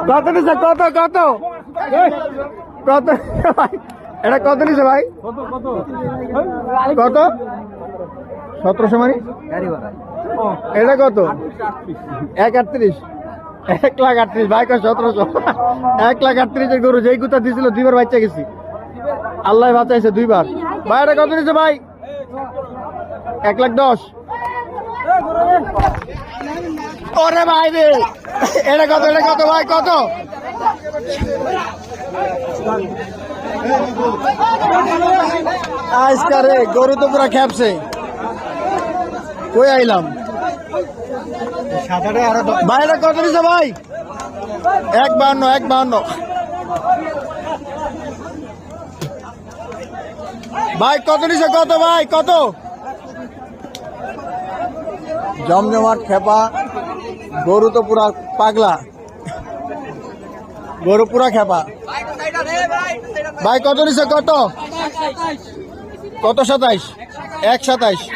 কত নিছে কত কত কত এটা কত নিছে ভাই কত 1700 মানে এটা কত 1.38 1,38,000 ভাই কয় 1700 1,38,000 গরু যেই গুতা দিছিল দুইবার বাচ্চা গেছি আল্লাহ বাঁচাইছে দুইবার ভাই এটা কত নিছে ভাই 1,10,000 ওরে ভাই রে এটা কত ভাই কত আজকারে গরু তো পুরা খেপছে কই আইলাম ভাই এটা কত নিছে ভাই 1,52 ভাই কত নিছে কত ভাই কত জমজমাট খেপা গরু তো পুরা পাগলা গরু পুরা খেপা ভাই কত নিছে কত কত 27 1,27